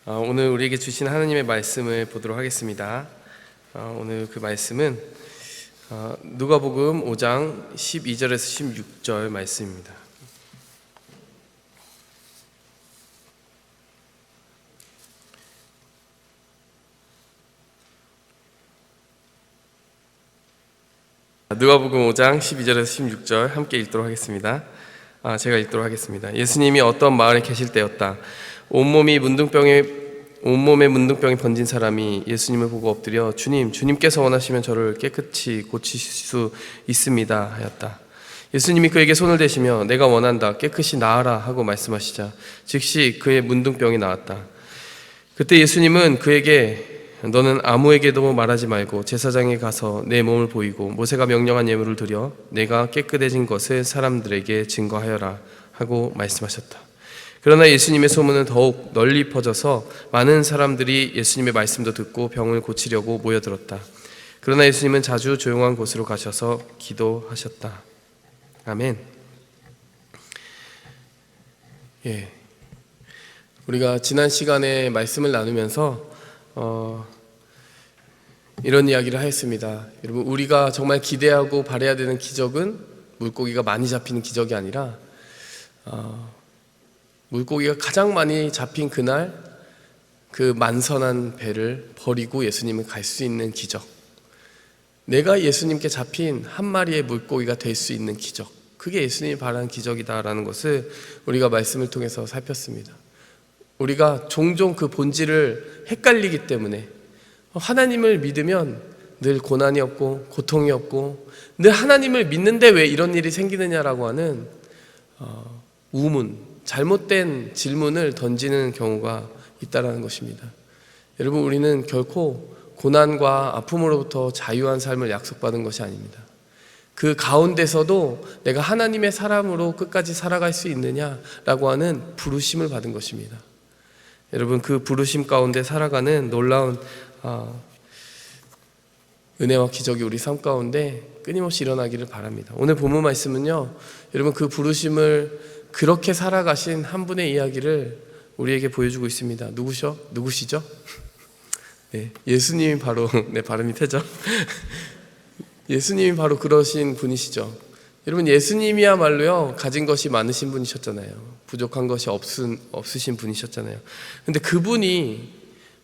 오늘 우리에게 주신 하나님의 말씀을 보도록 하겠습니다. 오늘 그 말씀은 누가복음 5장 12절에서 16절 말씀입니다. 누가복음 5장 12절에서 16절 함께 읽도록 하겠습니다. 제가 읽도록 하겠습니다. 예수님이 어떤 마을에 계실 때였다. 온몸에 문둥병이 번진 사람이 예수님을 보고 엎드려 주님께서 원하시면 저를 깨끗이 고치실 수 있습니다 하였다. 예수님이 그에게 손을 대시며 내가 원한다 깨끗이 나아라 하고 말씀하시자 즉시 그의 문둥병이 나았다. 그때 예수님은 그에게 너는 아무에게도 말하지 말고 제사장에 가서 내 몸을 보이고 모세가 명령한 예물을 드려 내가 깨끗해진 것을 사람들에게 증거하여라 하고 말씀하셨다. 그러나 예수님의 소문은 더욱 널리 퍼져서 많은 사람들이 예수님의 말씀도 듣고 병을 고치려고 모여들었다. 그러나 예수님은 자주 조용한 곳으로 가셔서 기도하셨다. 아멘. 우리가 지난 시간에 말씀을 나누면서 이런 이야기를 하였습니다. 여러분, 우리가 정말 기대하고 바라야 되는 기적은 물고기가 많이 잡히는 기적이 아니라 물고기가 가장 많이 잡힌 그날 그 만선한 배를 버리고 예수님은 갈 수 있는 기적, 내가 예수님께 잡힌 한 마리의 물고기가 될 수 있는 기적, 그게 예수님이 바라는 기적이다라는 것을 우리가 말씀을 통해서 살폈습니다. 우리가 종종 그 본질을 헷갈리기 때문에 하나님을 믿으면 늘 고난이 없고 고통이 없고 늘 하나님을 믿는데 왜 이런 일이 생기느냐라고 하는 우문, 잘못된 질문을 던지는 경우가 있다는 것입니다. 여러분, 우리는 결코 고난과 아픔으로부터 자유한 삶을 약속받은 것이 아닙니다. 그 가운데서도 내가 하나님의 사람으로 끝까지 살아갈 수 있느냐라고 하는 부르심을 받은 것입니다. 여러분, 그 부르심 가운데 살아가는 놀라운 은혜와 기적이 우리 삶 가운데 끊임없이 일어나기를 바랍니다. 오늘 본문 말씀은요, 여러분, 그 부르심을 그렇게 살아가신 한 분의 이야기를 우리에게 보여주고 있습니다. 누구시죠? 네, 예수님이 바로 발음이 태죠. 예수님이 바로 그러신 분이시죠. 여러분, 예수님이야말로요 가진 것이 많으신 분이셨잖아요. 부족한 것이 없으신 분이셨잖아요. 근데 그분이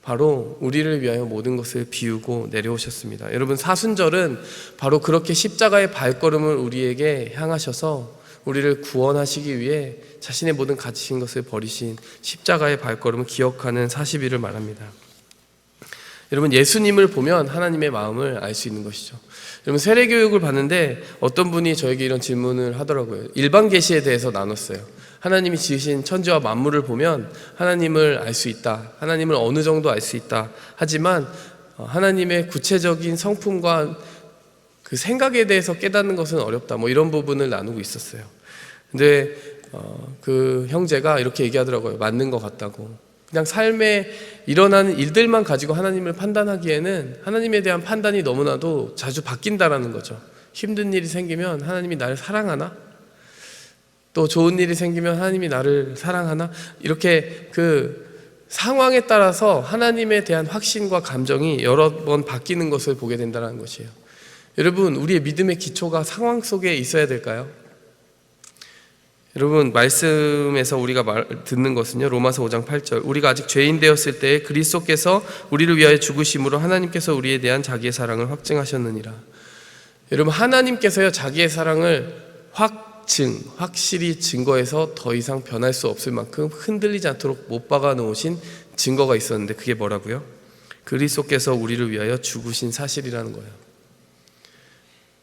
바로 우리를 위하여 모든 것을 비우고 내려오셨습니다. 여러분, 사순절은 바로 그렇게 십자가의 발걸음을 우리에게 향하셔서 우리를 구원하시기 위해 자신의 모든 가지신 것을 버리신 십자가의 발걸음을 기억하는 40일을 말합니다. 여러분, 예수님을 보면 하나님의 마음을 알 수 있는 것이죠. 여러분, 세례교육을 받는데 어떤 분이 저에게 이런 질문을 하더라고요. 일반 계시에 대해서 나눴어요. 하나님이 지으신 천지와 만물을 보면 하나님을 알 수 있다, 하나님을 어느 정도 알 수 있다, 하지만 하나님의 구체적인 성품과 그 생각에 대해서 깨닫는 것은 어렵다, 이런 부분을 나누고 있었어요. 근데 그 형제가 이렇게 얘기하더라고요. 맞는 것 같다고. 그냥 삶에 일어나는 일들만 가지고 하나님을 판단하기에는 하나님에 대한 판단이 너무나도 자주 바뀐다라는 거죠. 힘든 일이 생기면 하나님이 나를 사랑하나? 또 좋은 일이 생기면 하나님이 나를 사랑하나? 이렇게 그 상황에 따라서 하나님에 대한 확신과 감정이 여러 번 바뀌는 것을 보게 된다는 것이에요. 여러분, 우리의 믿음의 기초가 상황 속에 있어야 될까요? 여러분, 말씀에서 우리가 듣는 것은요, 로마서 5장 8절, 우리가 아직 죄인 되었을 때에 그리스도께서 우리를 위하여 죽으심으로 하나님께서 우리에 대한 자기의 사랑을 확증하셨느니라. 여러분, 하나님께서요 자기의 사랑을 확실히 증거해서 더 이상 변할 수 없을 만큼 흔들리지 않도록 못 박아 놓으신 증거가 있었는데, 그게 뭐라고요? 그리스도께서 우리를 위하여 죽으신 사실이라는 거예요.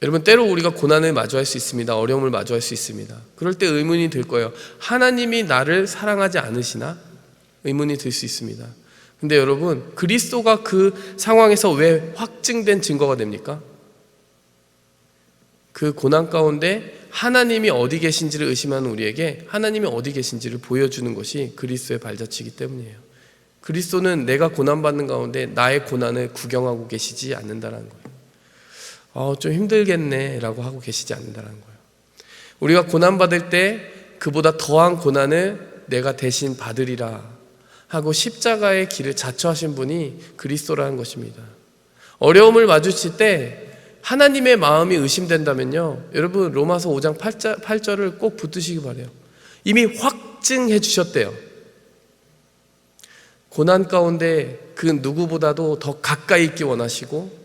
여러분, 때로 우리가 고난을 마주할 수 있습니다. 어려움을 마주할 수 있습니다. 그럴 때 의문이 들 거예요. 하나님이 나를 사랑하지 않으시나? 의문이 들 수 있습니다. 근데 여러분, 그리스도가 그 상황에서 왜 확증된 증거가 됩니까? 그 고난 가운데 하나님이 어디 계신지를 의심하는 우리에게 하나님이 어디 계신지를 보여주는 것이 그리스도의 발자취이기 때문이에요. 그리스도는 내가 고난받는 가운데 나의 고난을 구경하고 계시지 않는다는 거예요. 좀 힘들겠네 라고 하고 계시지 않는다는 거예요. 우리가 고난받을 때 그보다 더한 고난을 내가 대신 받으리라 하고 십자가의 길을 자처하신 분이 그리스도라는 것입니다. 어려움을 마주칠 때 하나님의 마음이 의심된다면요, 여러분 로마서 5장 8절을 꼭 붙드시기 바라요. 이미 확증해 주셨대요. 고난 가운데 그 누구보다도 더 가까이 있기 원하시고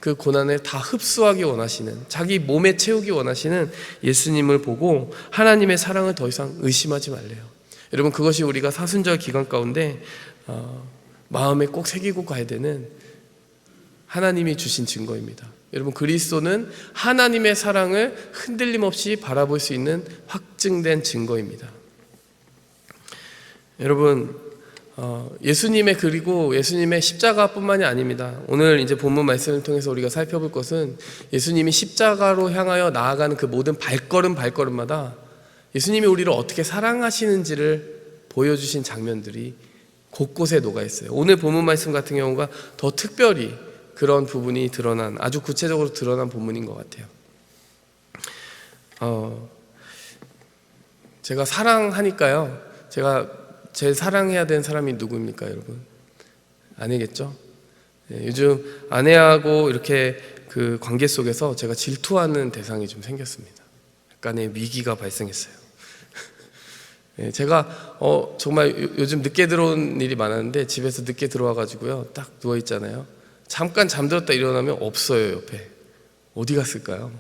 그 고난을 다 흡수하기 원하시는, 자기 몸에 채우기 원하시는 예수님을 보고 하나님의 사랑을 더 이상 의심하지 말래요. 여러분, 그것이 우리가 사순절 기간 가운데 마음에 꼭 새기고 가야 되는 하나님이 주신 증거입니다. 여러분, 그리스도는 하나님의 사랑을 흔들림 없이 바라볼 수 있는 확증된 증거입니다. 여러분, 예수님의, 그리고 예수님의 십자가뿐만이 아닙니다. 오늘 이제 본문 말씀을 통해서 우리가 살펴볼 것은 예수님이 십자가로 향하여 나아가는 그 모든 발걸음마다 예수님이 우리를 어떻게 사랑하시는지를 보여주신 장면들이 곳곳에 녹아 있어요. 오늘 본문 말씀 같은 경우가 더 특별히 그런 부분이 드러난, 아주 구체적으로 드러난 본문인 것 같아요. 제가 사랑하니까요, 제가 제일 사랑해야 되는 사람이 누구입니까, 여러분? 아니겠죠? 네, 요즘 아내하고 이렇게 그 관계 속에서 제가 질투하는 대상이 좀 생겼습니다. 약간의 위기가 발생했어요. 네, 제가 정말 요즘 늦게 들어온 일이 많았는데 집에서 늦게 들어와가지고요, 딱 누워있잖아요. 잠깐 잠들었다 일어나면 없어요, 옆에. 어디 갔을까요?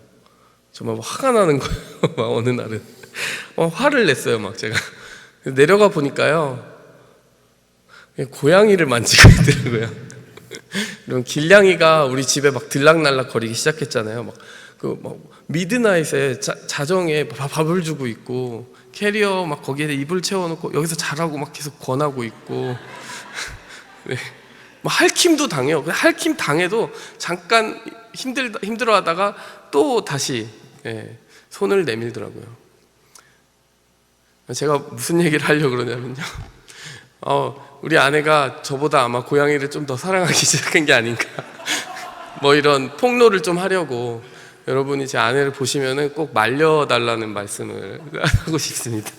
정말 화가 나는 거예요. 막 어느 날은 화를 냈어요, 막 제가. 내려가 보니까요, 고양이를 만지고 있더라고요. 그럼 길냥이가 우리 집에 막 들락날락 거리기 시작했잖아요. 막 미드나잇에 자정에 밥을 주고 있고, 캐리어 막 거기에 이불 채워놓고 여기서 자라고 막 계속 권하고 있고. 네. 뭐 핥힘도 당해요. 핥힘 당해도 잠깐 힘들어하다가 또 다시 손을 내밀더라고요. 제가 무슨 얘기를 하려고 그러냐면요, 우리 아내가 저보다 아마 고양이를 좀 더 사랑하기 시작한 게 아닌가. 뭐 이런 폭로를 좀 하려고, 여러분이 제 아내를 보시면은 꼭 말려달라는 말씀을 하고 싶습니다.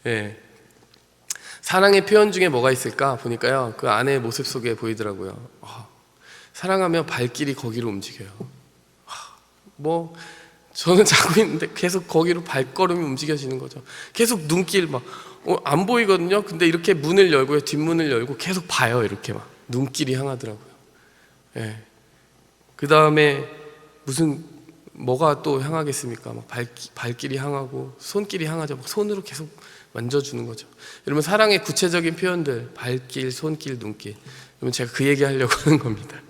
예. 사랑의 표현 중에 뭐가 있을까 보니까요, 그 아내의 모습 속에 보이더라고요. 사랑하면 발길이 거기로 움직여요. 뭐 저는 자고 있는데 계속 거기로 발걸음이 움직여지는 거죠. 계속 눈길 막 안 보이거든요. 근데 이렇게 문을 열고요, 뒷문을 열고 계속 봐요. 이렇게 막 눈길이 향하더라고요. 예. 그 다음에 뭐가 또 향하겠습니까? 막 발길이 향하고 손길이 향하죠. 막 손으로 계속 만져주는 거죠. 여러분, 사랑의 구체적인 표현들, 발길, 손길, 눈길. 여러분, 제가 그 얘기 하려고 하는 겁니다.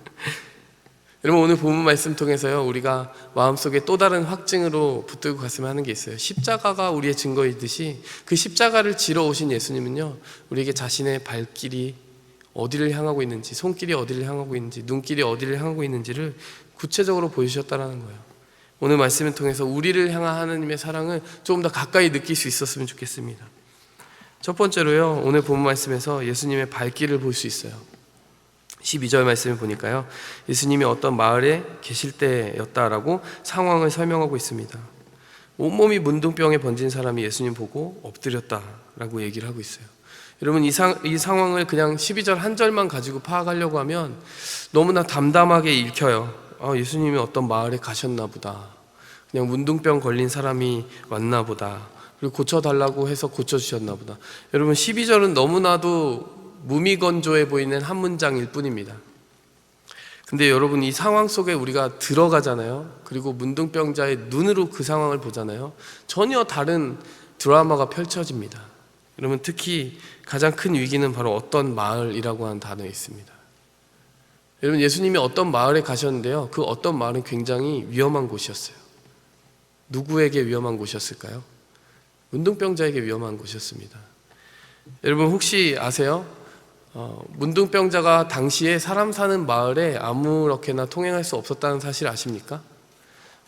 여러분, 오늘 본문 말씀 통해서요, 우리가 마음속에 또 다른 확증으로 붙들고 갔으면 하는 게 있어요. 십자가가 우리의 증거이듯이 그 십자가를 지러 오신 예수님은요, 우리에게 자신의 발길이 어디를 향하고 있는지, 손길이 어디를 향하고 있는지, 눈길이 어디를 향하고 있는지를 구체적으로 보여주셨다는 거예요. 오늘 말씀을 통해서 우리를 향한 하나님의 사랑을 조금 더 가까이 느낄 수 있었으면 좋겠습니다. 첫 번째로요, 오늘 본문 말씀에서 예수님의 발길을 볼 수 있어요. 12절 말씀을 보니까요, 예수님이 어떤 마을에 계실 때였다라고 상황을 설명하고 있습니다. 온몸이 문둥병에 번진 사람이 예수님 보고 엎드렸다라고 얘기를 하고 있어요. 여러분, 이 상황을 그냥 12절 한 절만 가지고 파악하려고 하면 너무나 담담하게 읽혀요. 예수님이 어떤 마을에 가셨나 보다, 그냥 문둥병 걸린 사람이 왔나 보다, 그리고 고쳐달라고 해서 고쳐주셨나 보다. 여러분, 12절은 너무나도 무미건조해 보이는 한 문장일 뿐입니다. 근데 여러분, 이 상황 속에 우리가 들어가잖아요. 그리고 문둥병자의 눈으로 그 상황을 보잖아요. 전혀 다른 드라마가 펼쳐집니다. 여러분, 특히 가장 큰 위기는 바로 어떤 마을이라고 하는 단어에 있습니다. 여러분, 예수님이 어떤 마을에 가셨는데요, 그 어떤 마을은 굉장히 위험한 곳이었어요. 누구에게 위험한 곳이었을까요? 문둥병자에게 위험한 곳이었습니다. 여러분, 혹시 아세요? 문둥병자가 당시에 사람 사는 마을에 아무렇게나 통행할 수 없었다는 사실 아십니까?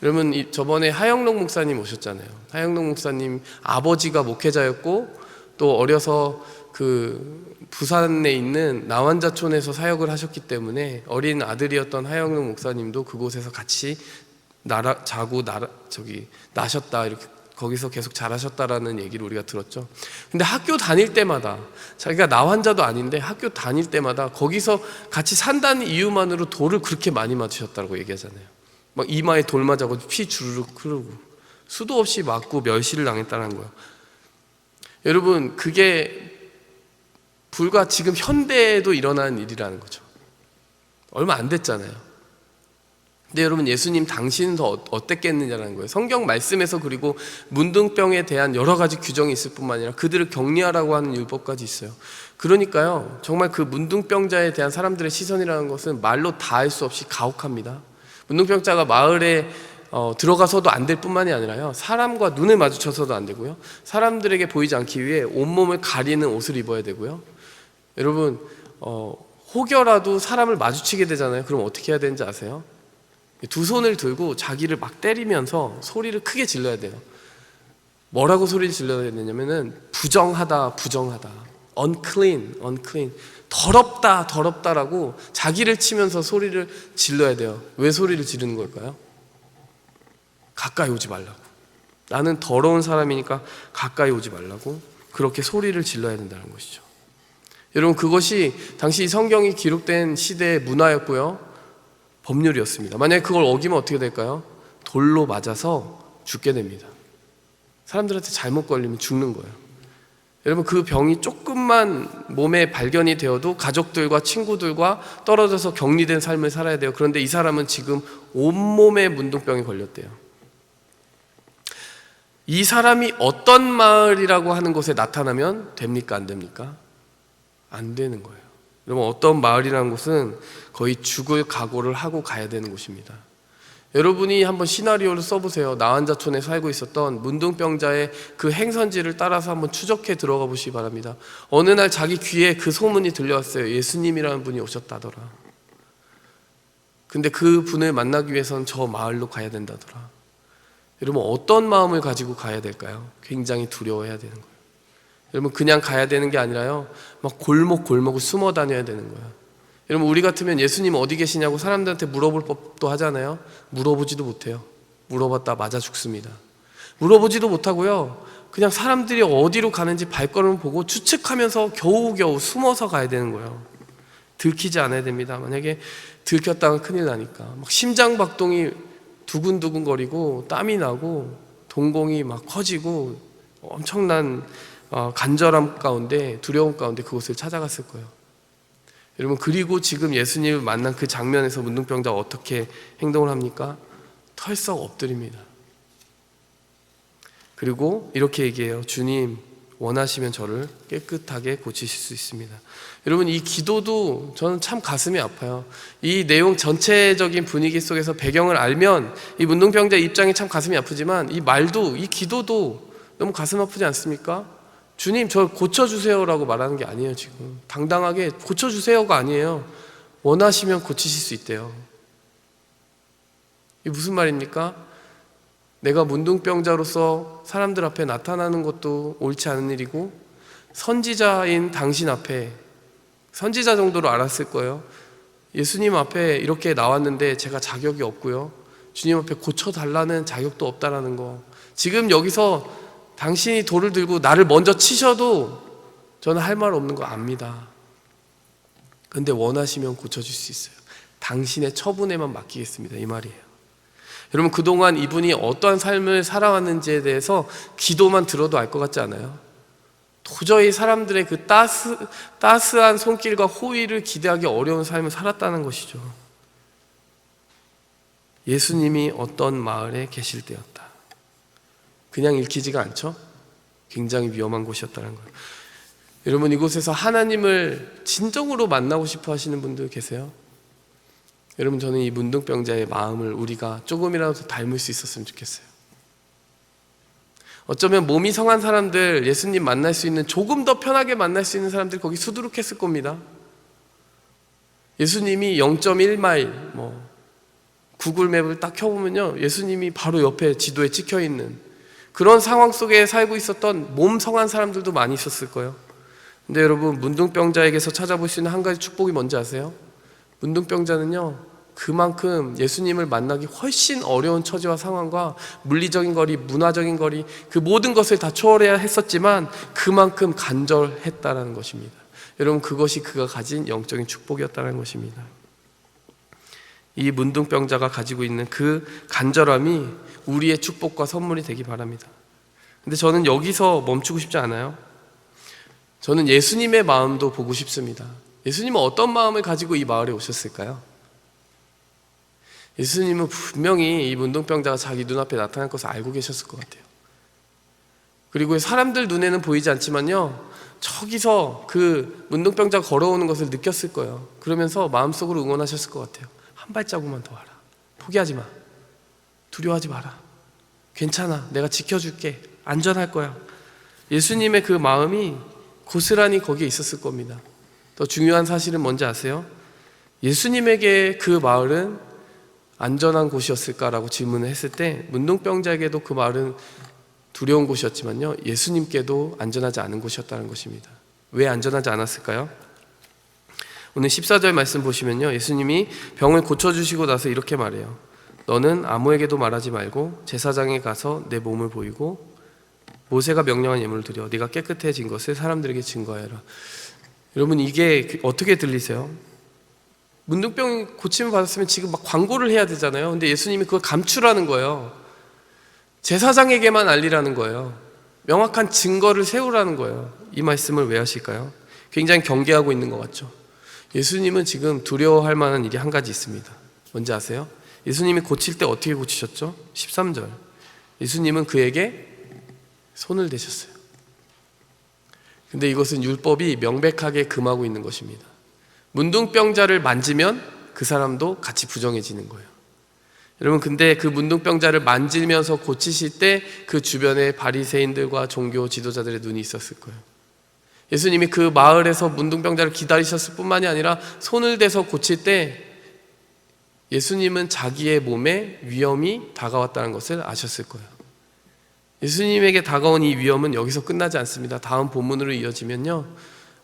여러분, 저번에 하영록 목사님 오셨잖아요. 하영록 목사님 아버지가 목회자였고, 또 어려서 그 부산에 있는 나환자촌에서 사역을 하셨기 때문에 어린 아들이었던 하영록 목사님도 그곳에서 같이 나셨다, 이렇게 거기서 계속 자라셨다라는 얘기를 우리가 들었죠. 근데 학교 다닐 때마다, 자기가 나 환자도 아닌데 학교 다닐 때마다 거기서 같이 산다는 이유만으로 돌을 그렇게 많이 맞으셨다고 얘기하잖아요. 막 이마에 돌 맞아고 피 주르륵 흐르고 수도 없이 맞고 멸시를 당했다는 거예요. 여러분, 그게 불과 지금 현대에도 일어난 일이라는 거죠. 얼마 안 됐잖아요. 근데 여러분, 예수님 당신은 더 어땠겠느냐라는 거예요. 성경 말씀에서, 그리고 문둥병에 대한 여러 가지 규정이 있을 뿐만 아니라 그들을 격리하라고 하는 율법까지 있어요. 그러니까요, 정말 그 문둥병자에 대한 사람들의 시선이라는 것은 말로 다 할 수 없이 가혹합니다. 문둥병자가 마을에 들어가서도 안 될 뿐만이 아니라요, 사람과 눈을 마주쳐서도 안 되고요, 사람들에게 보이지 않기 위해 온몸을 가리는 옷을 입어야 되고요. 여러분, 혹여라도 사람을 마주치게 되잖아요. 그럼 어떻게 해야 되는지 아세요? 두 손을 들고 자기를 막 때리면서 소리를 크게 질러야 돼요. 뭐라고 소리를 질러야 되냐면은 부정하다, 부정하다, unclean, unclean, 더럽다, 더럽다라고 자기를 치면서 소리를 질러야 돼요. 왜 소리를 지르는 걸까요? 가까이 오지 말라고. 나는 더러운 사람이니까 가까이 오지 말라고 그렇게 소리를 질러야 된다는 것이죠. 여러분, 그것이 당시 성경이 기록된 시대의 문화였고요, 법률이었습니다. 만약에 그걸 어기면 어떻게 될까요? 돌로 맞아서 죽게 됩니다. 사람들한테 잘못 걸리면 죽는 거예요. 여러분, 그 병이 조금만 몸에 발견이 되어도 가족들과 친구들과 떨어져서 격리된 삶을 살아야 돼요. 그런데 이 사람은 지금 온몸에 문둥병이 걸렸대요. 이 사람이 어떤 마을이라고 하는 곳에 나타나면 됩니까? 안 됩니까? 안 되는 거예요. 여러분, 어떤 마을이라는 곳은 거의 죽을 각오를 하고 가야 되는 곳입니다. 여러분이 한번 시나리오를 써보세요. 나환자촌에 살고 있었던 문둥병자의 그 행선지를 따라서 한번 추적해 들어가 보시기 바랍니다. 어느 날 자기 귀에 그 소문이 들려왔어요. 예수님이라는 분이 오셨다더라. 근데 그 분을 만나기 위해서는 저 마을로 가야 된다더라. 여러분, 어떤 마음을 가지고 가야 될까요? 굉장히 두려워해야 되는 거예요. 여러분, 그냥 가야 되는 게 아니라요, 막 골목골목을 숨어 다녀야 되는 거예요. 여러분, 우리 같으면 예수님 어디 계시냐고 사람들한테 물어볼 법도 하잖아요. 물어보지도 못해요. 물어봤다 맞아 죽습니다. 물어보지도 못하고요, 그냥 사람들이 어디로 가는지 발걸음을 보고 추측하면서 겨우겨우 숨어서 가야 되는 거예요. 들키지 않아야 됩니다. 만약에 들켰다면 큰일 나니까. 막 심장박동이 두근두근거리고 땀이 나고 동공이 막 커지고 엄청난 간절함 가운데, 두려움 가운데 그곳을 찾아갔을 거예요. 여러분, 그리고 지금 예수님을 만난 그 장면에서 문둥병자가 어떻게 행동을 합니까? 털썩 엎드립니다. 그리고 이렇게 얘기해요. 주님, 원하시면 저를 깨끗하게 고치실 수 있습니다. 여러분, 이 기도도 저는 참 가슴이 아파요. 이 내용 전체적인 분위기 속에서 배경을 알면 이 문둥병자 입장이 참 가슴이 아프지만, 이 말도, 이 기도도 너무 가슴 아프지 않습니까? 주님, 저 고쳐주세요 라고 말하는 게 아니에요. 지금 당당하게 고쳐주세요가 아니에요. 원하시면 고치실 수 있대요. 이게 무슨 말입니까? 내가 문둥병자로서 사람들 앞에 나타나는 것도 옳지 않은 일이고, 선지자인 당신 앞에, 선지자 정도로 알았을 거예요. 예수님 앞에 이렇게 나왔는데 제가 자격이 없고요, 주님 앞에 고쳐달라는 자격도 없다라는 거. 지금 여기서 당신이 돌을 들고 나를 먼저 치셔도 저는 할 말 없는 거 압니다. 근데 원하시면 고쳐줄 수 있어요. 당신의 처분에만 맡기겠습니다, 이 말이에요. 여러분, 그동안 이분이 어떠한 삶을 살아왔는지에 대해서 기도만 들어도 알 것 같지 않아요? 도저히 사람들의 그 따스한 손길과 호의를 기대하기 어려운 삶을 살았다는 것이죠. 예수님이 어떤 마을에 계실 때였다. 그냥 읽히지가 않죠? 굉장히 위험한 곳이었다는 거예요. 여러분, 이곳에서 하나님을 진정으로 만나고 싶어 하시는 분들 계세요? 여러분, 저는 이 문둥병자의 마음을 우리가 조금이라도 더 닮을 수 있었으면 좋겠어요. 어쩌면 몸이 성한 사람들, 예수님 만날 수 있는, 조금 더 편하게 만날 수 있는 사람들 거기 수두룩했을 겁니다. 예수님이 0.1마일 구글 맵을 딱 켜보면요, 예수님이 바로 옆에 지도에 찍혀있는 그런 상황 속에 살고 있었던 몸 성한 사람들도 많이 있었을 거예요. 근데 여러분, 문둥병자에게서 찾아볼 수 있는 한 가지 축복이 뭔지 아세요? 문둥병자는요, 그만큼 예수님을 만나기 훨씬 어려운 처지와 상황과 물리적인 거리, 문화적인 거리, 그 모든 것을 다 초월해야 했었지만 그만큼 간절했다라는 것입니다. 여러분, 그것이 그가 가진 영적인 축복이었다는 것입니다. 이 문둥병자가 가지고 있는 그 간절함이 우리의 축복과 선물이 되기 바랍니다. 근데 저는 여기서 멈추고 싶지 않아요. 저는 예수님의 마음도 보고 싶습니다. 예수님은 어떤 마음을 가지고 이 마을에 오셨을까요? 예수님은 분명히 이 문둥병자가 자기 눈앞에 나타날 것을 알고 계셨을 것 같아요. 그리고 사람들 눈에는 보이지 않지만요, 저기서 그 문둥병자가 걸어오는 것을 느꼈을 거예요. 그러면서 마음속으로 응원하셨을 것 같아요. 한 발자국만 더 와라. 포기하지 마. 두려워하지 마라. 괜찮아. 내가 지켜줄게. 안전할 거야. 예수님의 그 마음이 고스란히 거기에 있었을 겁니다. 더 중요한 사실은 뭔지 아세요? 예수님에게 그 마을은 안전한 곳이었을까라고 질문을 했을 때 문둥병자에게도 그 마을은 두려운 곳이었지만요, 예수님께도 안전하지 않은 곳이었다는 것입니다. 왜 안전하지 않았을까요? 오늘 14절 말씀 보시면요, 예수님이 병을 고쳐주시고 나서 이렇게 말해요. 너는 아무에게도 말하지 말고 제사장에 가서 내 몸을 보이고 모세가 명령한 예물을 드려 네가 깨끗해진 것을 사람들에게 증거해라. 여러분, 이게 어떻게 들리세요? 문둥병 고침을 받았으면 지금 막 광고를 해야 되잖아요. 근데 예수님이 그걸 감추라는 거예요. 제사장에게만 알리라는 거예요. 명확한 증거를 세우라는 거예요. 이 말씀을 왜 하실까요? 굉장히 경계하고 있는 것 같죠. 예수님은 지금 두려워할 만한 일이 한 가지 있습니다. 뭔지 아세요? 예수님이 고칠 때 어떻게 고치셨죠? 13절. 예수님은 그에게 손을 대셨어요. 근데 이것은 율법이 명백하게 금하고 있는 것입니다. 문둥병자를 만지면 그 사람도 같이 부정해지는 거예요. 여러분, 근데 그 문둥병자를 만지면서 고치실 때 그 주변에 바리새인들과 종교 지도자들의 눈이 있었을 거예요. 예수님이 그 마을에서 문둥병자를 기다리셨을 뿐만이 아니라 손을 대서 고칠 때 예수님은 자기의 몸에 위험이 다가왔다는 것을 아셨을 거예요. 예수님에게 다가온 이 위험은 여기서 끝나지 않습니다. 다음 본문으로 이어지면요,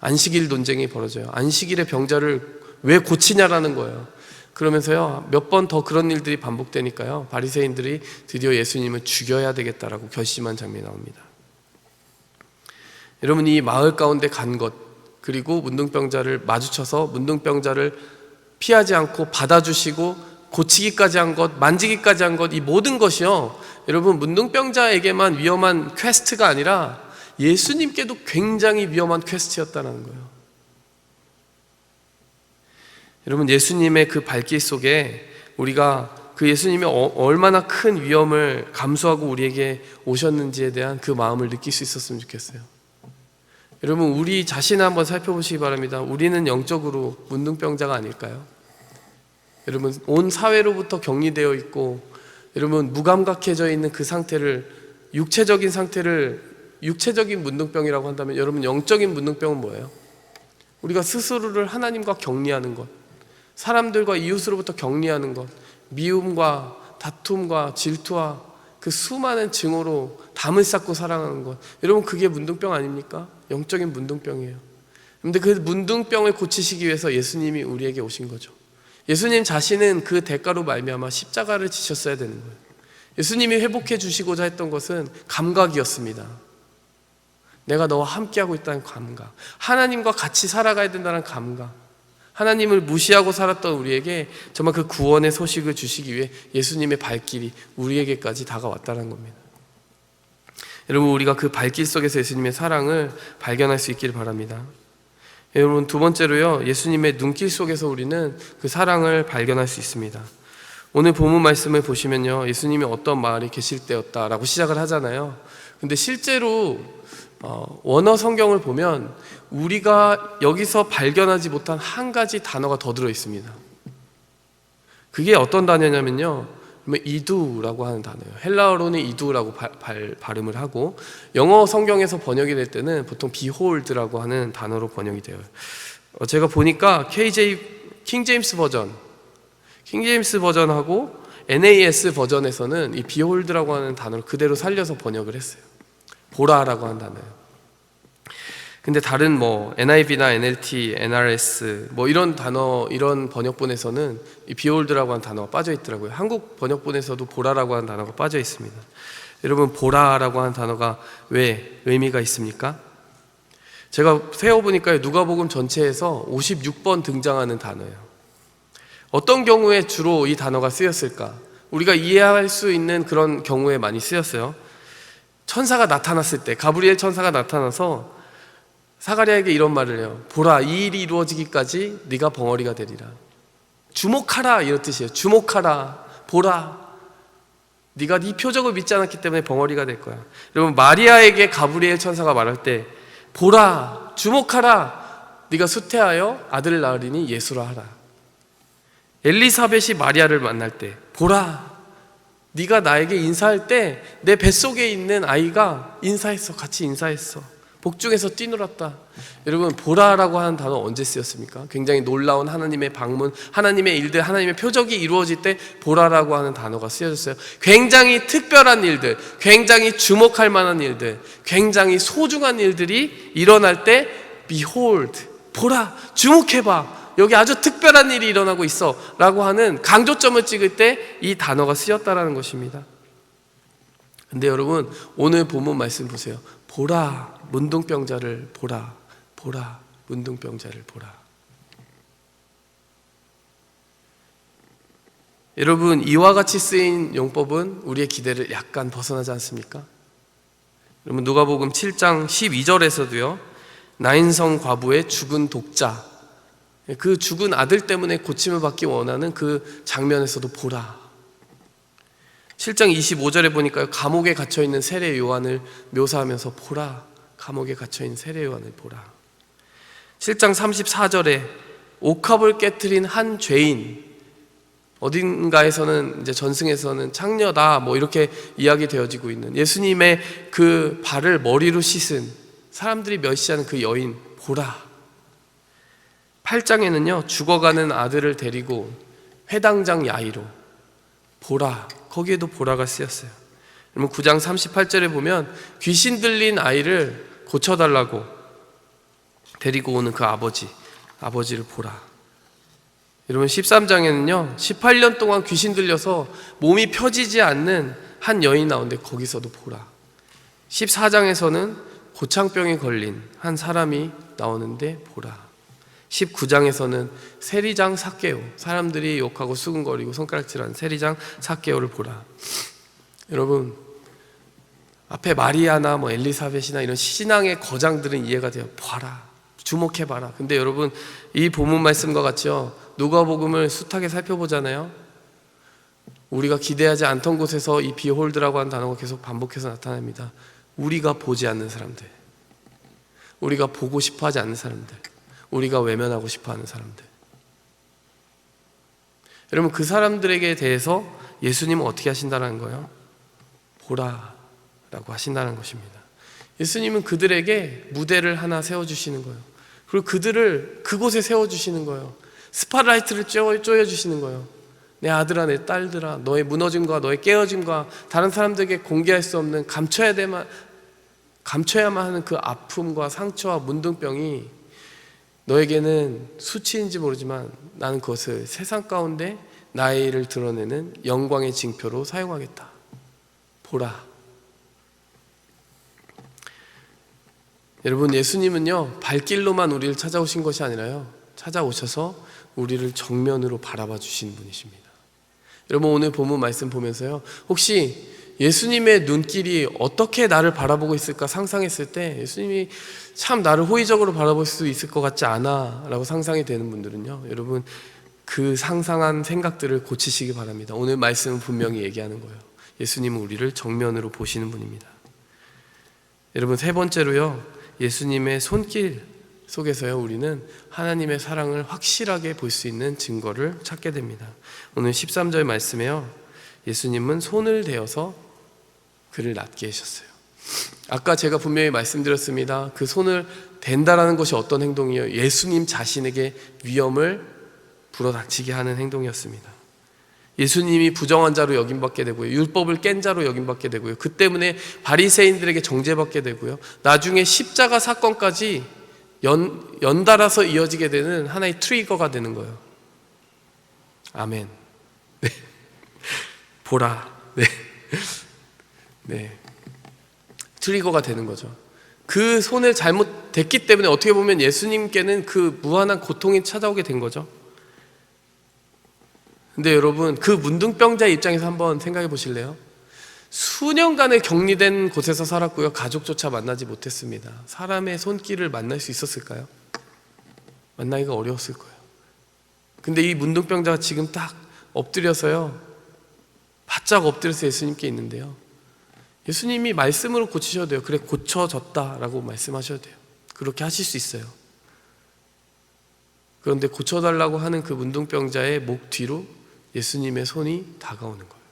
안식일 논쟁이 벌어져요. 안식일에 병자를 왜 고치냐라는 거예요. 그러면서요, 몇 번 더 그런 일들이 반복되니까요, 바리새인들이 드디어 예수님을 죽여야 되겠다라고 결심한 장면이 나옵니다. 여러분, 이 마을 가운데 간 것, 그리고 문둥병자를 마주쳐서 문둥병자를 피하지 않고 받아주시고 고치기까지 한 것, 만지기까지 한 것, 이 모든 것이요, 여러분, 문둥병자에게만 위험한 퀘스트가 아니라 예수님께도 굉장히 위험한 퀘스트였다는 거예요. 여러분, 예수님의 그 발길 속에 우리가 그 예수님이 얼마나 큰 위험을 감수하고 우리에게 오셨는지에 대한 그 마음을 느낄 수 있었으면 좋겠어요. 여러분, 우리 자신을 한번 살펴보시기 바랍니다. 우리는 영적으로 문둥병자가 아닐까요? 여러분, 온 사회로부터 격리되어 있고, 여러분, 무감각해져 있는 그 상태를, 육체적인 상태를 육체적인 문둥병이라고 한다면, 여러분, 영적인 문둥병은 뭐예요? 우리가 스스로를 하나님과 격리하는 것, 사람들과 이웃으로부터 격리하는 것, 미움과 다툼과 질투와 그 수많은 증오로 담을 쌓고 살아가는 것, 여러분, 그게 문둥병 아닙니까? 영적인 문둥병이에요. 그런데 그 문둥병을 고치시기 위해서 예수님이 우리에게 오신 거죠. 예수님 자신은 그 대가로 말미암아 십자가를 지셨어야 되는 거예요. 예수님이 회복해 주시고자 했던 것은 감각이었습니다. 내가 너와 함께하고 있다는 감각, 하나님과 같이 살아가야 된다는 감각, 하나님을 무시하고 살았던 우리에게 정말 그 구원의 소식을 주시기 위해 예수님의 발길이 우리에게까지 다가왔다는 겁니다. 여러분, 우리가 그 발길 속에서 예수님의 사랑을 발견할 수 있기를 바랍니다. 여러분, 두 번째로요, 예수님의 눈길 속에서 우리는 그 사랑을 발견할 수 있습니다. 오늘 본문 말씀을 보시면요, 예수님이 어떤 마을에 계실 때였다라고 시작을 하잖아요. 근데 실제로 원어 성경을 보면 우리가 여기서 발견하지 못한 한 가지 단어가 더 들어 있습니다. 그게 어떤 단어냐면요, 이두라고 하는 단어예요. 헬라어로는 이두라고 발음을 하고, 영어 성경에서 번역이 될 때는 보통 behold라고 하는 단어로 번역이 돼요. 제가 보니까 킹 제임스 버전하고 NAS 버전에서는 이 behold라고 하는 단어를 그대로 살려서 번역을 했어요. 보라라고 하는 단어예요. 근데 다른 NIV나 NLT, NRS 이런 단어, 이런 번역본에서는 이 behold라고 하는 단어가 빠져 있더라고요. 한국 번역본에서도 보라라고 하는 단어가 빠져 있습니다. 여러분, 보라라고 하는 단어가 왜 의미가 있습니까? 제가 세어보니까 누가복음 전체에서 56번 등장하는 단어예요. 어떤 경우에 주로 이 단어가 쓰였을까? 우리가 이해할 수 있는 그런 경우에 많이 쓰였어요. 천사가 나타났을 때, 가브리엘 천사가 나타나서 사가랴에게 이런 말을 해요. 보라, 이 일이 이루어지기까지 네가 벙어리가 되리라. 주목하라, 이런 뜻이에요. 주목하라, 보라. 네가 네 표적을 믿지 않았기 때문에 벙어리가 될 거야. 여러분, 마리아에게 가브리엘 천사가 말할 때 보라, 주목하라, 네가 수태하여 아들을 낳으리니 예수라 하라. 엘리사벳이 마리아를 만날 때 보라, 네가 나에게 인사할 때 내 뱃속에 있는 아이가 인사했어, 같이 인사했어. 복중에서 뛰놀았다. 여러분, 보라라고 하는 단어 언제 쓰였습니까? 굉장히 놀라운 하나님의 방문, 하나님의 일들, 하나님의 표적이 이루어질 때 보라라고 하는 단어가 쓰여졌어요. 굉장히 특별한 일들, 굉장히 주목할 만한 일들, 굉장히 소중한 일들이 일어날 때 behold, 보라, 주목해봐, 여기 아주 특별한 일이 일어나고 있어 라고 하는 강조점을 찍을 때 이 단어가 쓰였다라는 것입니다. 근데 여러분, 오늘 본문 말씀 보세요. 보라, 문둥병자를 보라, 보라, 문둥병자를 보라. 여러분, 이와 같이 쓰인 용법은 우리의 기대를 약간 벗어나지 않습니까? 여러분, 누가복음 7장 12절에서도요, 나인성 과부의 죽은 독자, 그 죽은 아들 때문에 고침을 받기 원하는 그 장면에서도 보라. 7장 25절에 보니까 감옥에 갇혀있는 세례 요한을 묘사하면서 보라, 감옥에 갇혀있는 세례 요한을 보라. 7장 34절에 옥합을 깨트린 한 죄인, 어딘가에서는 이제 전승에서는 창녀다 이렇게 이야기되어지고 있는 예수님의 그 발을 머리로 씻은 사람들이 멸시하는 그 여인 보라. 8장에는요, 죽어가는 아들을 데리고 회당장 야이로 보라, 거기에도 보라가 쓰였어요. 그러면 9장 38절에 보면 귀신 들린 아이를 고쳐달라고 데리고 오는 그 아버지를 보라. 여러분, 13장에는요 18년 동안 귀신 들려서 몸이 펴지지 않는 한 여인 나오는데 거기서도 보라. 14장에서는 고창병에 걸린 한 사람이 나오는데 보라. 19장에서는 세리장 삭개오, 사람들이 욕하고 수근거리고 손가락질하는 세리장 삭개오를 보라. 여러분, 앞에 마리아나 엘리사벳이나 이런 신앙의 거장들은 이해가 돼요. 봐라, 주목해봐라. 근데 여러분, 이 본문 말씀과 같죠? 누가복음을 숱하게 살펴보잖아요. 우리가 기대하지 않던 곳에서 이 behold라고 하는 단어가 계속 반복해서 나타납니다. 우리가 보지 않는 사람들, 우리가 보고 싶어하지 않는 사람들, 우리가 외면하고 싶어하는 사람들. 여러분, 그 사람들에게 대해서 예수님은 어떻게 하신다는 거예요? 보라라고 하신다는 것입니다. 예수님은 그들에게 무대를 하나 세워주시는 거예요. 그리고 그들을 그곳에 세워주시는 거예요. 스팟라이트를 쪼여주시는 거예요. 내 아들아, 내 딸들아, 너의 무너짐과 너의 깨어짐과 다른 사람들에게 공개할 수 없는 감춰야만 하는 그 아픔과 상처와 문둥병이 너에게는 수치인지 모르지만 나는 그것을 세상 가운데 나의 일을 드러내는 영광의 징표로 사용하겠다. 보라. 여러분, 예수님은요 발길로만 우리를 찾아오신 것이 아니라요, 찾아오셔서 우리를 정면으로 바라봐 주신 분이십니다. 여러분, 오늘 본문 말씀 보면서요, 혹시 예수님의 눈길이 어떻게 나를 바라보고 있을까 상상했을 때 예수님이 참 나를 호의적으로 바라볼 수 있을 것 같지 않아 라고 상상이 되는 분들은요, 여러분, 그 상상한 생각들을 고치시기 바랍니다. 오늘 말씀은 분명히 얘기하는 거예요. 예수님은 우리를 정면으로 보시는 분입니다. 여러분, 세 번째로요, 예수님의 손길 속에서요, 우리는 하나님의 사랑을 확실하게 볼 수 있는 증거를 찾게 됩니다. 오늘 13절 말씀에요, 예수님은 손을 대어서 그를 낫게 하셨어요. 아까 제가 분명히 말씀드렸습니다. 그 손을 댄다라는 것이 어떤 행동이에요? 예수님 자신에게 위험을 불어닥치게 하는 행동이었습니다. 예수님이 부정한 자로 여김받게 되고요. 율법을 깬 자로 여김받게 되고요. 그 때문에 바리새인들에게 정죄받게 되고요. 나중에 십자가 사건까지 연달아서 이어지게 되는 하나의 트리거가 되는 거예요. 아멘. 네. 보라. 네. 네. 트리거가 되는 거죠. 그 손을 잘못됐기 때문에 어떻게 보면 예수님께는 그 무한한 고통이 찾아오게 된 거죠. 근데 여러분, 그 문둥병자의 입장에서 한번 생각해 보실래요? 수년간의 격리된 곳에서 살았고요. 가족조차 만나지 못했습니다. 사람의 손길을 만날 수 있었을까요? 만나기가 어려웠을 거예요. 근데 이 문둥병자가 지금 딱 엎드려서요, 바짝 엎드려서 예수님께 있는데요, 예수님이 말씀으로 고치셔도 돼요. 그래, 고쳐졌다라고 말씀하셔도 돼요. 그렇게 하실 수 있어요. 그런데 고쳐달라고 하는 그 문둥병자의 목 뒤로 예수님의 손이 다가오는 거예요.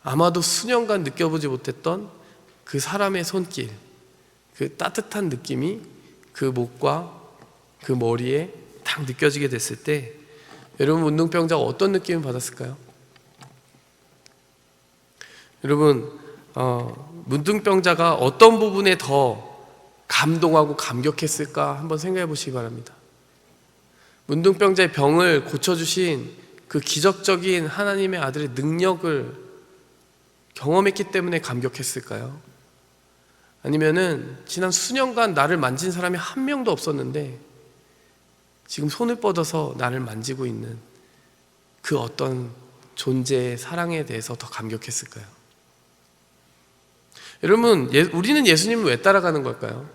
아마도 수년간 느껴보지 못했던 그 사람의 손길, 그 따뜻한 느낌이 그 목과 그 머리에 딱 느껴지게 됐을 때, 여러분, 문둥병자가 어떤 느낌을 받았을까요? 여러분, 문둥병자가 어떤 부분에 더 감동하고 감격했을까 한번 생각해 보시기 바랍니다. 문둥병자의 병을 고쳐주신 그 기적적인 하나님의 아들의 능력을 경험했기 때문에 감격했을까요? 아니면은 지난 수년간 나를 만진 사람이 한 명도 없었는데 지금 손을 뻗어서 나를 만지고 있는 그 어떤 존재의 사랑에 대해서 더 감격했을까요? 여러분, 우리는 예수님을 왜 따라가는 걸까요?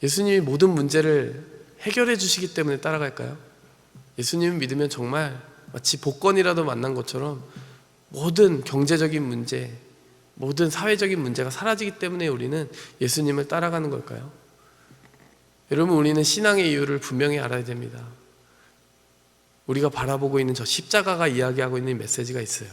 예수님이 모든 문제를 해결해 주시기 때문에 따라갈까요? 예수님을 믿으면 정말 마치 복권이라도 만난 것처럼 모든 경제적인 문제, 모든 사회적인 문제가 사라지기 때문에 우리는 예수님을 따라가는 걸까요? 여러분, 우리는 신앙의 이유를 분명히 알아야 됩니다. 우리가 바라보고 있는 저 십자가가 이야기하고 있는 메시지가 있어요.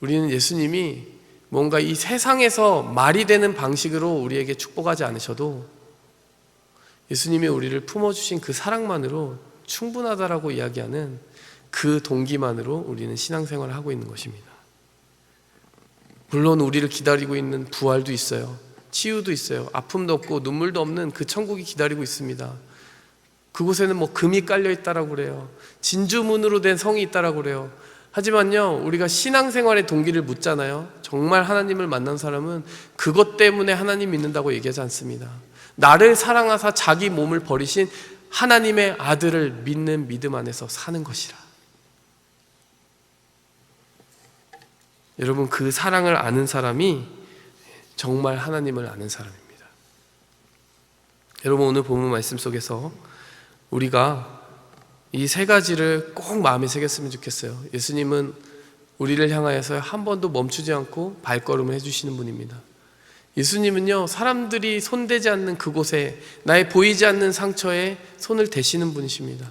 우리는 예수님이 뭔가 이 세상에서 말이 되는 방식으로 우리에게 축복하지 않으셔도 예수님이 우리를 품어주신 그 사랑만으로 충분하다라고 이야기하는 그 동기만으로 우리는 신앙생활을 하고 있는 것입니다. 물론 우리를 기다리고 있는 부활도 있어요. 치유도 있어요. 아픔도 없고 눈물도 없는 그 천국이 기다리고 있습니다. 그곳에는 뭐 금이 깔려 있다라고 그래요. 진주문으로 된 성이 있다라고 그래요. 하지만요, 우리가 신앙생활의 동기를 묻잖아요. 정말 하나님을 만난 사람은 그것 때문에 하나님 믿는다고 얘기하지 않습니다. 나를 사랑하사 자기 몸을 버리신 하나님의 아들을 믿는 믿음 안에서 사는 것이라. 여러분, 그 사랑을 아는 사람이 정말 하나님을 아는 사람입니다. 여러분, 오늘 본문 말씀 속에서 우리가 이 세 가지를 꼭 마음에 새겼으면 좋겠어요. 예수님은 우리를 향하여서 한 번도 멈추지 않고 발걸음을 해주시는 분입니다. 예수님은요, 사람들이 손대지 않는 그곳에, 나의 보이지 않는 상처에 손을 대시는 분이십니다.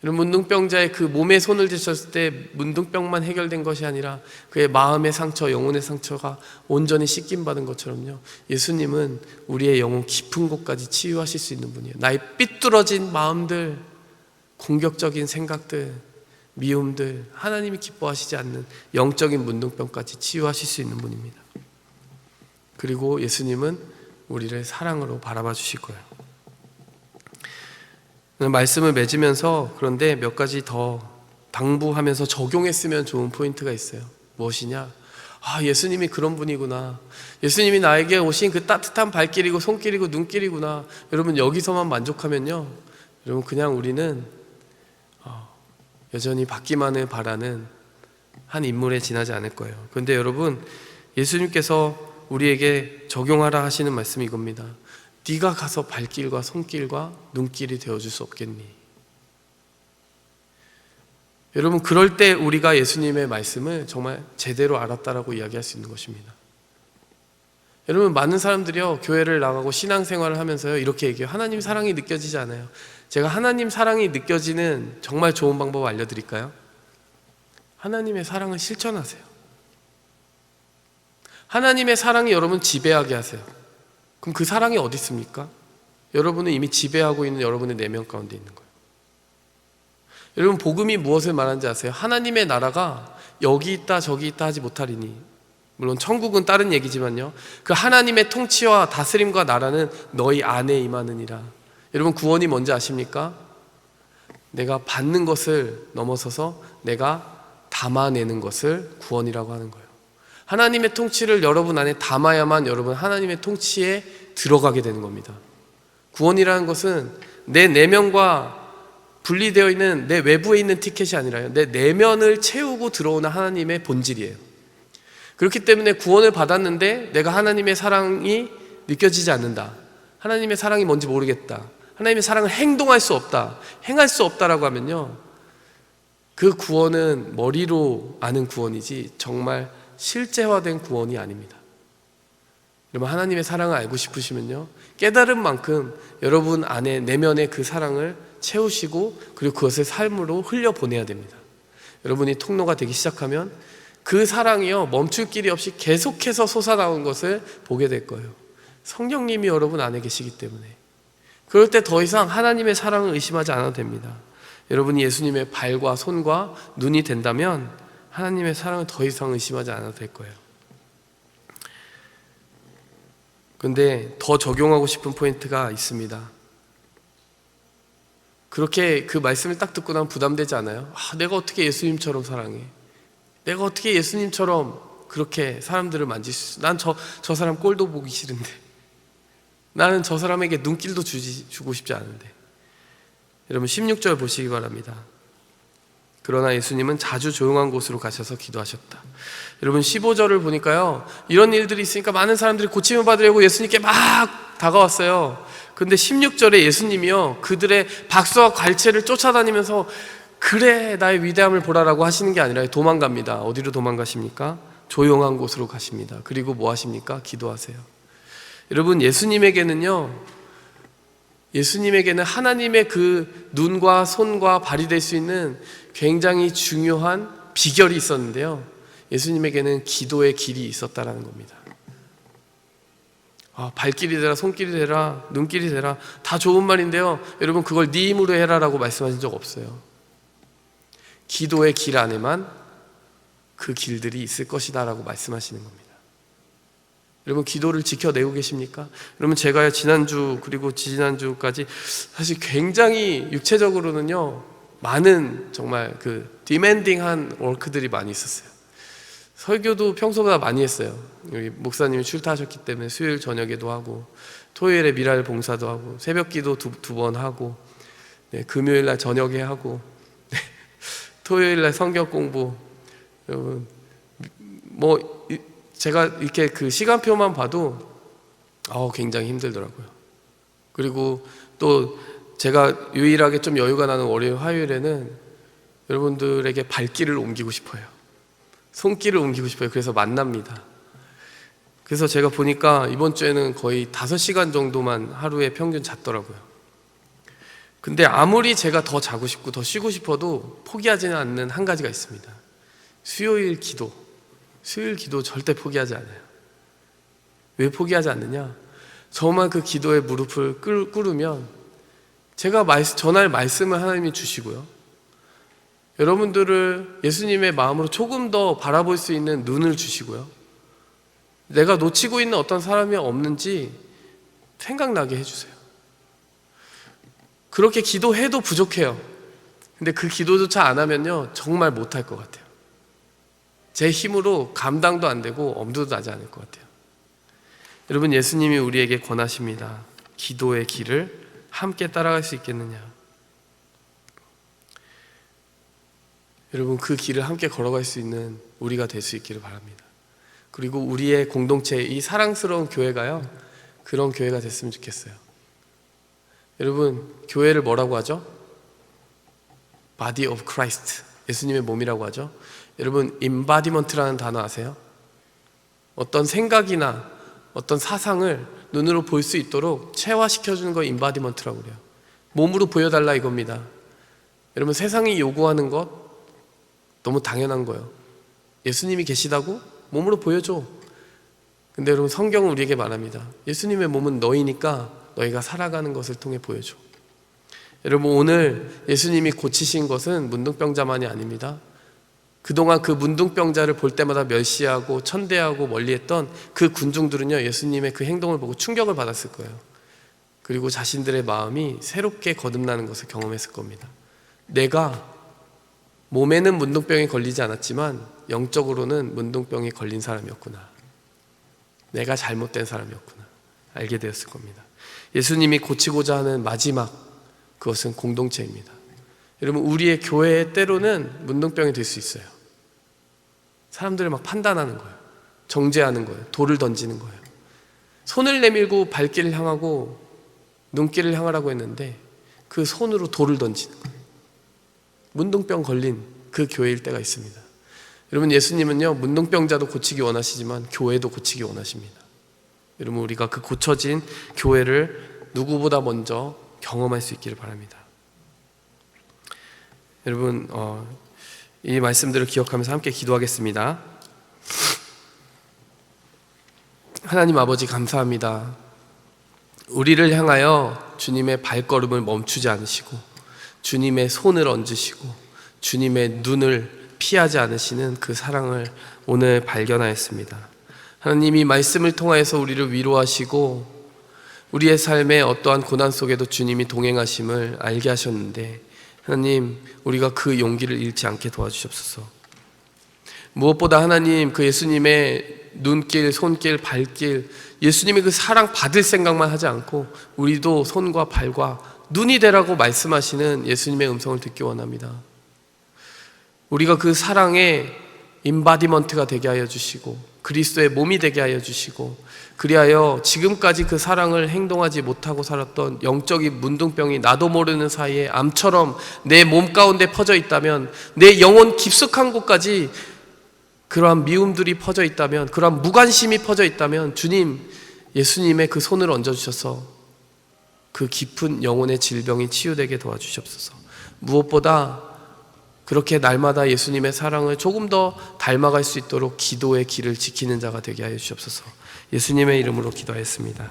이런 문둥병자의 그 몸에 손을 대셨을 때 문둥병만 해결된 것이 아니라 그의 마음의 상처, 영혼의 상처가 온전히 씻김받은 것처럼요, 예수님은 우리의 영혼 깊은 곳까지 치유하실 수 있는 분이에요. 나의 삐뚤어진 마음들, 공격적인 생각들, 미움들, 하나님이 기뻐하시지 않는 영적인 문둥병까지 치유하실 수 있는 분입니다. 그리고 예수님은 우리를 사랑으로 바라봐 주실 거예요. 말씀을 맺으면서 그런데 몇 가지 더 당부하면서 적용했으면 좋은 포인트가 있어요. 무엇이냐? 예수님이 그런 분이구나. 예수님이 나에게 오신 그 따뜻한 발길이고 손길이고 눈길이구나. 여러분, 여기서만 만족하면요, 여러분, 그냥 우리는 여전히 받기만을 바라는 한 인물에 지나지 않을 거예요. 그런데 여러분, 예수님께서 우리에게 적용하라 하시는 말씀이 이겁니다. 네가 가서 발길과 손길과 눈길이 되어줄 수 없겠니? 여러분, 그럴 때 우리가 예수님의 말씀을 정말 제대로 알았다라고 이야기할 수 있는 것입니다. 여러분, 많은 사람들이요, 교회를 나가고 신앙생활을 하면서요, 이렇게 얘기해요. 하나님 사랑이 느껴지지 않아요. 제가 하나님 사랑이 느껴지는 정말 좋은 방법 알려드릴까요? 하나님의 사랑을 실천하세요. 하나님의 사랑이 여러분 지배하게 하세요. 그럼 그 사랑이 어디 있습니까? 여러분은 이미 지배하고 있는 여러분의 내면 가운데 있는 거예요. 여러분, 복음이 무엇을 말하는지 아세요? 하나님의 나라가 여기 있다 저기 있다 하지 못하리니, 물론 천국은 다른 얘기지만요, 그 하나님의 통치와 다스림과 나라는 너희 안에 임하느니라. 여러분, 구원이 뭔지 아십니까? 내가 받는 것을 넘어서서 내가 담아내는 것을 구원이라고 하는 거예요. 하나님의 통치를 여러분 안에 담아야만 여러분 하나님의 통치에 들어가게 되는 겁니다. 구원이라는 것은 내 내면과 분리되어 있는 내 외부에 있는 티켓이 아니라요, 내 내면을 채우고 들어오는 하나님의 본질이에요. 그렇기 때문에 구원을 받았는데 내가 하나님의 사랑이 느껴지지 않는다, 하나님의 사랑이 뭔지 모르겠다, 하나님의 사랑을 행동할 수 없다, 행할 수 없다라고 하면요, 그 구원은 머리로 아는 구원이지 정말 실제화된 구원이 아닙니다. 여러분, 하나님의 사랑을 알고 싶으시면요, 깨달은 만큼 여러분 안에 내면의 그 사랑을 채우시고 그리고 그것을 삶으로 흘려보내야 됩니다. 여러분이 통로가 되기 시작하면 그 사랑이요, 멈출 길이 없이 계속해서 솟아나온 것을 보게 될 거예요. 성령님이 여러분 안에 계시기 때문에. 그럴 때 더 이상 하나님의 사랑을 의심하지 않아도 됩니다. 여러분이 예수님의 발과 손과 눈이 된다면 하나님의 사랑을 더 이상 의심하지 않아도 될 거예요. 그런데 더 적용하고 싶은 포인트가 있습니다. 그렇게 그 말씀을 딱 듣고 나면 부담되지 않아요? 내가 어떻게 예수님처럼 사랑해? 내가 어떻게 예수님처럼 그렇게 사람들을 만질 수 있어? 난 저 사람 꼴도 보기 싫은데, 나는 저 사람에게 눈길도 주고 싶지 않은데. 여러분, 16절 보시기 바랍니다. 그러나 예수님은 자주 조용한 곳으로 가셔서 기도하셨다. 여러분, 15절을 보니까요, 이런 일들이 있으니까 많은 사람들이 고침을 받으려고 예수님께 막 다가왔어요. 근데 16절에 예수님이요, 그들의 박수와 괄체를 쫓아다니면서 그래 나의 위대함을 보라라고 하시는 게 아니라 도망갑니다. 어디로 도망가십니까? 조용한 곳으로 가십니다. 그리고 뭐 하십니까? 기도하세요. 여러분, 예수님에게는 하나님의 그 눈과 손과 발이 될 수 있는 굉장히 중요한 비결이 있었는데요, 예수님에게는 기도의 길이 있었다라는 겁니다. 발길이 되라, 손길이 되라, 눈길이 되라, 다 좋은 말인데요, 여러분, 그걸 네 힘으로 해라라고 말씀하신 적 없어요. 기도의 길 안에만 그 길들이 있을 것이다 라고 말씀하시는 겁니다. 여러분, 기도를 지켜내고 계십니까? 여러분, 제가 지난주 그리고 지지난주까지 사실 굉장히 육체적으로는요, 많은 정말 그 디맨딩한 워크들이 많이 있었어요. 설교도 평소보다 많이 했어요. 여기 목사님이 출타하셨기 때문에 수요일 저녁에도 하고, 토요일에 미랄 봉사도 하고, 새벽기도 두 번 하고, 금요일날 저녁에 하고, 토요일날 성경 공부. 여러분, 제가 이렇게 그 시간표만 봐도 굉장히 힘들더라고요. 그리고 또 제가 유일하게 좀 여유가 나는 월요일, 화요일에는 여러분들에게 발길을 옮기고 싶어요. 손길을 옮기고 싶어요. 그래서 만납니다. 그래서 제가 보니까 이번 주에는 거의 5시간 정도만 하루에 평균 잤더라고요. 근데 아무리 제가 더 자고 싶고 더 쉬고 싶어도 포기하지는 않는 한 가지가 있습니다. 수요일 기도 절대 포기하지 않아요. 왜 포기하지 않느냐? 저만 그 기도에 무릎을 꿇으면 제가 전할 말씀을 하나님이 주시고요, 여러분들을 예수님의 마음으로 조금 더 바라볼 수 있는 눈을 주시고요, 내가 놓치고 있는 어떤 사람이 없는지 생각나게 해주세요. 그렇게 기도해도 부족해요. 근데 그 기도조차 안 하면요, 정말 못할 것 같아요. 제 힘으로 감당도 안 되고 엄두도 나지 않을 것 같아요. 여러분, 예수님이 우리에게 권하십니다. 기도의 길을 함께 따라갈 수 있겠느냐? 여러분, 그 길을 함께 걸어갈 수 있는 우리가 될 수 있기를 바랍니다. 그리고 우리의 공동체, 이 사랑스러운 교회가요, 그런 교회가 됐으면 좋겠어요. 여러분, 교회를 뭐라고 하죠? Body of Christ, 예수님의 몸이라고 하죠. 여러분, embodiment라는 단어 아세요? 어떤 생각이나 어떤 사상을 눈으로 볼 수 있도록 체화시켜주는 거 embodiment라고 그래요. 몸으로 보여달라 이겁니다. 여러분, 세상이 요구하는 것 너무 당연한 거예요. 예수님이 계시다고? 몸으로 보여줘. 근데 여러분, 성경은 우리에게 말합니다. 예수님의 몸은 너희니까 너희가 살아가는 것을 통해 보여줘. 여러분, 오늘 예수님이 고치신 것은 문둥병자만이 아닙니다. 그동안 그 문둥병자를 볼 때마다 멸시하고 천대하고 멀리했던 그 군중들은요, 예수님의 그 행동을 보고 충격을 받았을 거예요. 그리고 자신들의 마음이 새롭게 거듭나는 것을 경험했을 겁니다. 내가 몸에는 문둥병이 걸리지 않았지만 영적으로는 문둥병이 걸린 사람이었구나, 내가 잘못된 사람이었구나 알게 되었을 겁니다. 예수님이 고치고자 하는 마지막, 그것은 공동체입니다. 여러분, 우리의 교회에 때로는 문둥병이 될 수 있어요. 사람들을 막 판단하는 거예요. 정죄하는 거예요. 돌을 던지는 거예요. 손을 내밀고 발길을 향하고 눈길을 향하라고 했는데 그 손으로 돌을 던지는 거예요. 문둥병 걸린 그 교회일 때가 있습니다. 여러분, 예수님은요, 문둥병자도 고치기 원하시지만 교회도 고치기 원하십니다. 여러분, 우리가 그 고쳐진 교회를 누구보다 먼저 경험할 수 있기를 바랍니다. 여러분, 이 말씀들을 기억하면서 함께 기도하겠습니다. 하나님 아버지, 감사합니다. 우리를 향하여 주님의 발걸음을 멈추지 않으시고 주님의 손을 얹으시고 주님의 눈을 피하지 않으시는 그 사랑을 오늘 발견하였습니다. 하나님이 말씀을 통하여서 우리를 위로하시고 우리의 삶에 어떠한 고난 속에도 주님이 동행하심을 알게 하셨는데, 하나님, 우리가 그 용기를 잃지 않게 도와주시옵소서. 무엇보다 하나님, 그 예수님의 눈길, 손길, 발길, 예수님의 그 사랑 받을 생각만 하지 않고 우리도 손과 발과 눈이 되라고 말씀하시는 예수님의 음성을 듣기 원합니다. 우리가 그 사랑의 임바디먼트가 되게 하여 주시고 그리스도의 몸이 되게 하여 주시고, 그리하여 지금까지 그 사랑을 행동하지 못하고 살았던 영적인 문둥병이 나도 모르는 사이에 암처럼 내 몸 가운데 퍼져 있다면, 내 영혼 깊숙한 곳까지 그러한 미움들이 퍼져 있다면, 그러한 무관심이 퍼져 있다면 주님, 예수님의 그 손을 얹어주셔서 그 깊은 영혼의 질병이 치유되게 도와주시옵소서. 무엇보다 그렇게 날마다 예수님의 사랑을 조금 더 닮아갈 수 있도록 기도의 길을 지키는 자가 되게 하여 주시옵소서. 예수님의 이름으로 기도하였습니다.